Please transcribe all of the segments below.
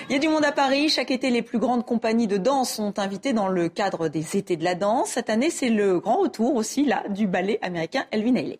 Il y a du monde à Paris. Chaque été, les plus grandes compagnies de danse sont invitées dans le cadre des étés de la danse. Cette année, c'est le grand retour aussi là du ballet américain Alvin Ailey.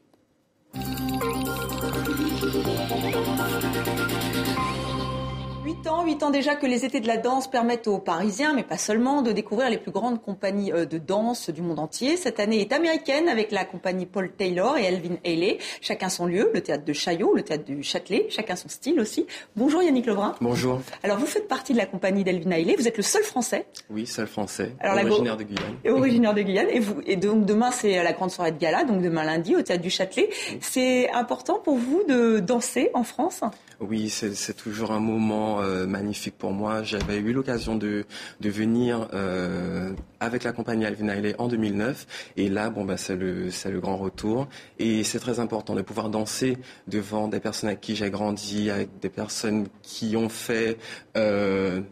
8 ans déjà que les étés de la danse permettent aux Parisiens, mais pas seulement, de découvrir les plus grandes compagnies de danse du monde entier. Cette année est américaine avec la compagnie Paul Taylor et Alvin Ailey. Chacun son lieu, le théâtre de Chaillot, le théâtre du Châtelet, chacun son style aussi. Bonjour Yannick Lebrun. Bonjour. Alors vous faites partie de la compagnie d'Alvin Ailey, vous êtes le seul Français. Oui, seul Français, alors, originaire de Guyane. Originaire de Guyane. Et donc demain c'est la grande soirée de gala, donc demain lundi au théâtre du Châtelet. Oui. C'est important pour vous de danser en France ? Oui, c'est toujours un moment magnifique pour moi. J'avais eu l'occasion de venir avec la compagnie Alvin Ailey en 2009. Et là, c'est le grand retour. Et c'est très important de pouvoir danser devant des personnes avec qui j'ai grandi, avec des personnes qui ont fait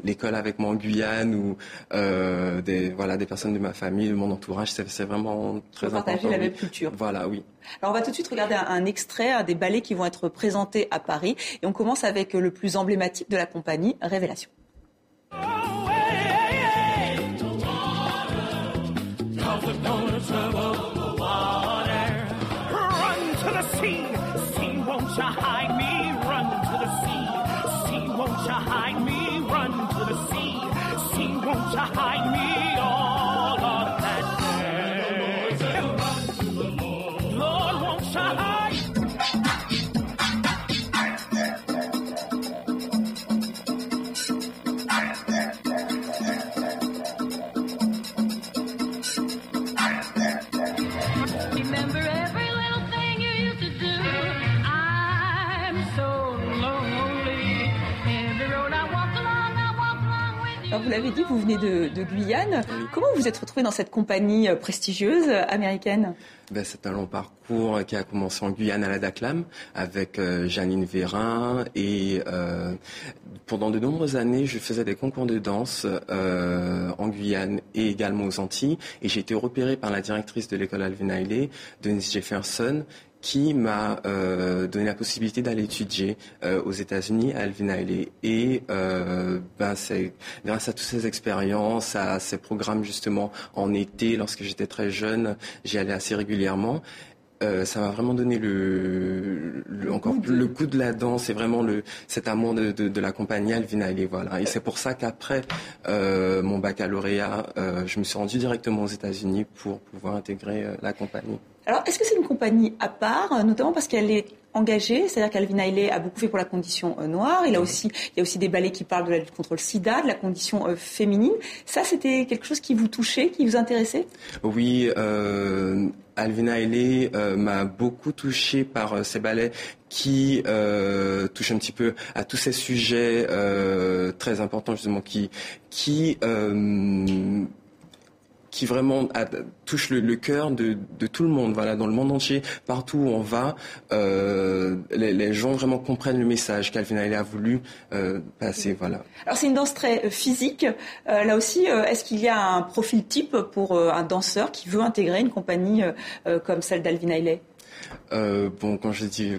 l'école avec moi en Guyane ou des personnes de ma famille, de mon entourage. C'est vraiment très important. Partager la même culture. Voilà, oui. Alors on va tout de suite regarder un extrait des ballets qui vont être présentés à Paris. Et on commence avec le plus emblématique de la compagnie, Révélation. Alors vous l'avez dit, vous venez de Guyane. Oui. Comment vous vous êtes retrouvé dans cette compagnie prestigieuse américaine ? C'est un long parcours qui a commencé en Guyane à la Daclam avec Janine Vérin et pendant de nombreuses années, je faisais des concours de danse en Guyane et également aux Antilles et j'ai été repéré par la directrice de l'école Alvin Ailey, Denise Jefferson, qui m'a donné la possibilité d'aller étudier aux États-Unis à Alvin Ailey. Et c'est grâce à toutes ces expériences, à ces programmes justement en été, lorsque j'étais très jeune, j'y allais assez régulièrement. Ça m'a vraiment donné le goût de la danse et vraiment cet amour de la compagnie Alvin Ailey, voilà. Et c'est pour ça qu'après mon baccalauréat, je me suis rendu directement aux États-Unis pour pouvoir intégrer la compagnie. Alors, est-ce que c'est une compagnie à part, notamment parce qu'elle est engagée, c'est-à-dire qu'Alvin Ailey a beaucoup fait pour la condition noire. Il y a aussi des ballets qui parlent de la lutte contre le sida, de la condition féminine. Ça, c'était quelque chose qui vous touchait, qui vous intéressait ? Oui, Alvin Ailey m'a beaucoup touché par ces ballets qui touchent un petit peu à tous ces sujets très importants justement qui vraiment touche le cœur de tout le monde, voilà, dans le monde entier, partout où on va, les gens vraiment comprennent le message qu'Alvin Ailey a voulu passer, voilà. Alors c'est une danse très physique. Là aussi, est-ce qu'il y a un profil type pour un danseur qui veut intégrer une compagnie comme celle d'Alvin Ailey ? Quand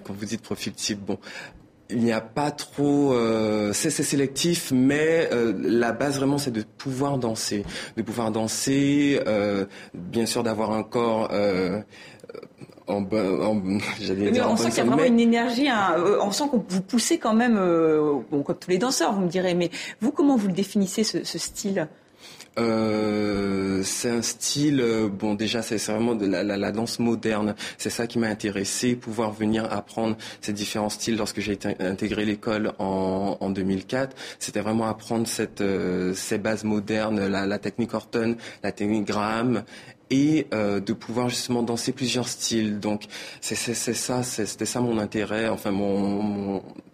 vous dites profil type, il n'y a pas trop, c'est sélectif, mais la base vraiment c'est de pouvoir danser, bien sûr d'avoir un corps on sent qu'il y a vraiment une énergie, on sent que vous poussez quand même, comme tous les danseurs, vous me direz, mais vous comment vous le définissez ce style ? C'est un style, déjà c'est vraiment de la danse moderne. C'est ça qui m'a intéressé, pouvoir venir apprendre ces différents styles lorsque j'ai intégré l'école en 2004. C'était vraiment apprendre ces bases modernes, la technique Horton, la technique Graham. Et de pouvoir justement danser plusieurs styles. Donc c'était ça mon intérêt,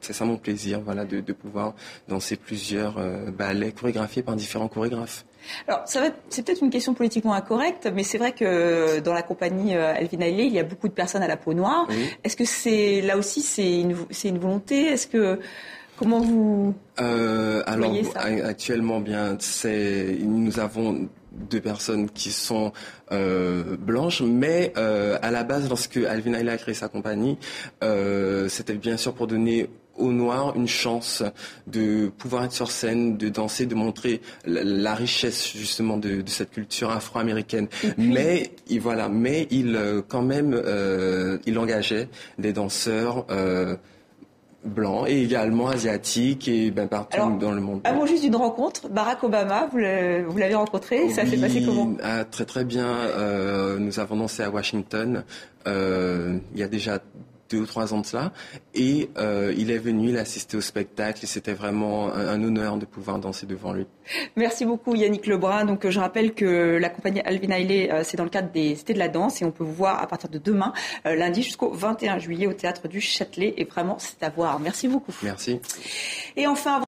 c'est ça mon plaisir, voilà, de pouvoir danser plusieurs ballets chorégraphiés par différents chorégraphes. Alors, c'est peut-être une question politiquement incorrecte, mais c'est vrai que dans la compagnie Alvin Ailey, il y a beaucoup de personnes à la peau noire. Oui. Est-ce que c'est une volonté ? Comment vous voyez ça ? Actuellement, nous avons 2 personnes qui sont blanches, mais à la base, lorsque Alvin Ailey a créé sa compagnie, c'était bien sûr pour donner aux Noirs une chance de pouvoir être sur scène, de danser, de montrer la richesse justement de cette culture afro-américaine. Mais il quand même il engageait des danseurs blancs et également asiatiques et partout dans le monde. Un mot juste d'une rencontre, Barack Obama, vous l'avez rencontré, ça s'est passé comment? Très très bien. Nous avons dansé à Washington il y a déjà 2 ou 3 ans de cela, et il est venu, il a assisté au spectacle, et c'était vraiment un honneur de pouvoir danser devant lui. Merci beaucoup Yannick Lebrun. Donc je rappelle que la compagnie Alvin Ailey, c'est dans le cadre des Cités de la Danse, et on peut vous voir à partir de demain, lundi jusqu'au 21 juillet au Théâtre du Châtelet, et vraiment c'est à voir. Merci beaucoup. Merci. Et enfin,